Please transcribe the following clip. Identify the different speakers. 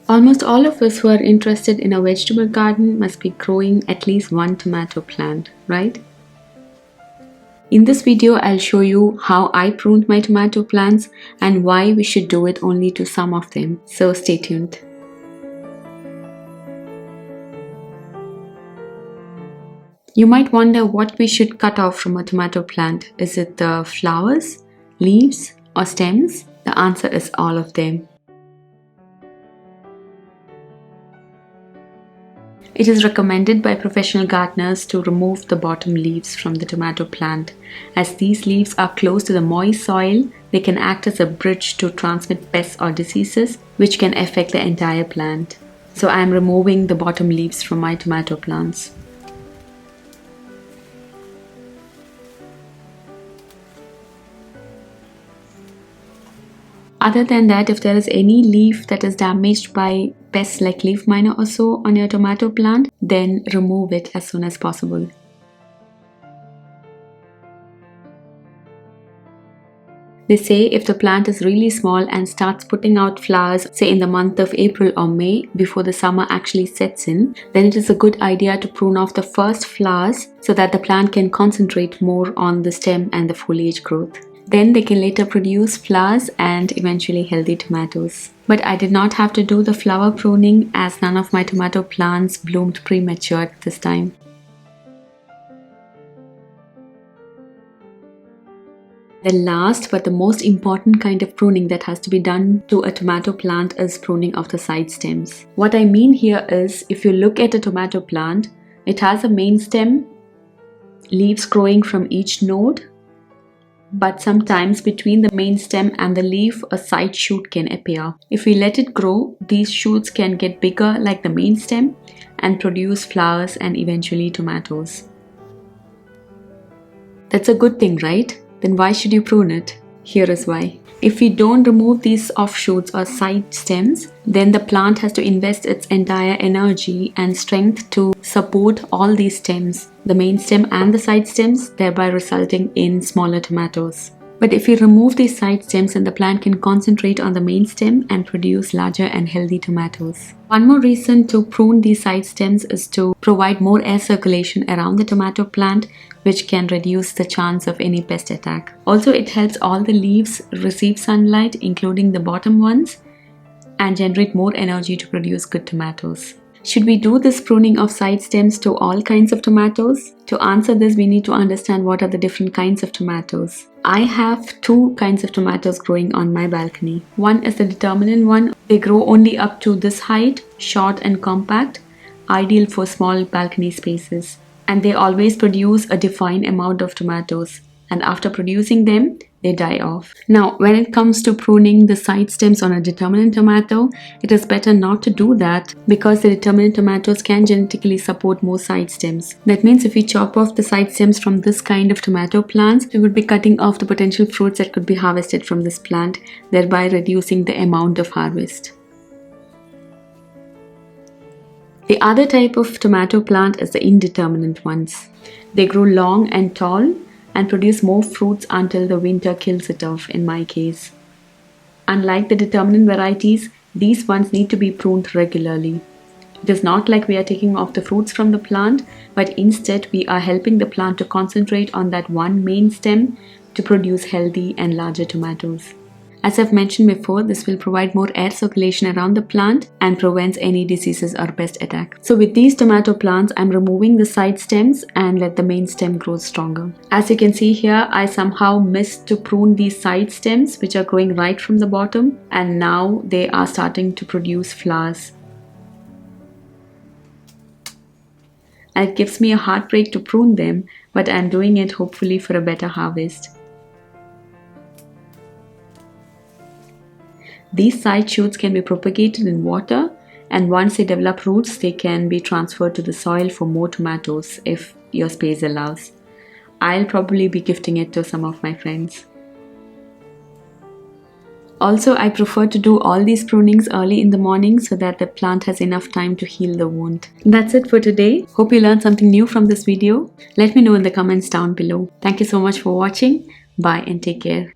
Speaker 1: Almost all of us who are interested in a vegetable garden must be growing at least one tomato plant, right? In this video, I'll show you how I pruned my tomato plants and why we should do it only to some of them. So stay tuned. You might wonder what we should cut off from a tomato plant. Is it the flowers, leaves, or stems? The answer is all of them. It is recommended by professional gardeners to remove the bottom leaves from the tomato plant. As these leaves are close to the moist soil, they can act as a bridge to transmit pests or diseases, which can affect the entire plant. So I am removing the bottom leaves from my tomato plants. Other than that, if there is any leaf that is damaged by pests like leaf miner or so on your tomato plant, then remove it as soon as possible. They say if the plant is really small and starts putting out flowers, say in the month of April or May, before the summer actually sets in, then it is a good idea to prune off the first flowers so that the plant can concentrate more on the stem and the foliage growth. Then they can later produce flowers and eventually healthy tomatoes. But I did not have to do the flower pruning as none of my tomato plants bloomed premature this time. The last but the most important kind of pruning that has to be done to a tomato plant is pruning of the side stems. What I mean here is, if you look at a tomato plant, it has a main stem, leaves growing from each node, but sometimes between the main stem and the leaf, a side shoot can appear. If we let it grow, these shoots can get bigger like the main stem and produce flowers and eventually tomatoes. That's a good thing, right? Then why should you prune it? Here is why. If we don't remove these offshoots or side stems, then the plant has to invest its entire energy and strength to support all these stems, the main stem and the side stems, thereby resulting in smaller tomatoes. But if we remove these side stems, then the plant can concentrate on the main stem and produce larger and healthy tomatoes. One more reason to prune these side stems is to provide more air circulation around the tomato plant, which can reduce the chance of any pest attack. Also, it helps all the leaves receive sunlight, including the bottom ones, and generate more energy to produce good tomatoes. Should we do this pruning of side stems to all kinds of tomatoes? To answer this, we need to understand what are the different kinds of tomatoes. I have two kinds of tomatoes growing on my balcony. One is the determinant one. They grow only up to this height, short and compact, ideal for small balcony spaces. And they always produce a defined amount of tomatoes. And after producing them, they die off. Now, when it comes to pruning the side stems on a determinant tomato, it is better not to do that because the determinant tomatoes can genetically support more side stems. That means if we chop off the side stems from this kind of tomato plants, we would be cutting off the potential fruits that could be harvested from this plant, thereby reducing the amount of harvest. The other type of tomato plant is the indeterminate ones. They grow long and tall and produce more fruits until the winter kills it off, in my case. Unlike the determinant varieties, these ones need to be pruned regularly. It is not like we are taking off the fruits from the plant, but instead we are helping the plant to concentrate on that one main stem to produce healthy and larger tomatoes. As I've mentioned before, this will provide more air circulation around the plant and prevents any diseases or pest attack. So with these tomato plants, I'm removing the side stems and let the main stem grow stronger. As you can see here, I somehow missed to prune these side stems which are growing right from the bottom, and now they are starting to produce flowers. And it gives me a heartbreak to prune them, but I'm doing it hopefully for a better harvest. These side shoots can be propagated in water, and once they develop roots, they can be transferred to the soil for more tomatoes if your space allows. I'll probably be gifting it to some of my friends. Also, I prefer to do all these prunings early in the morning so that the plant has enough time to heal the wound. That's it for today. Hope you learned something new from this video. Let me know in the comments down below. Thank you so much for watching. Bye and take care.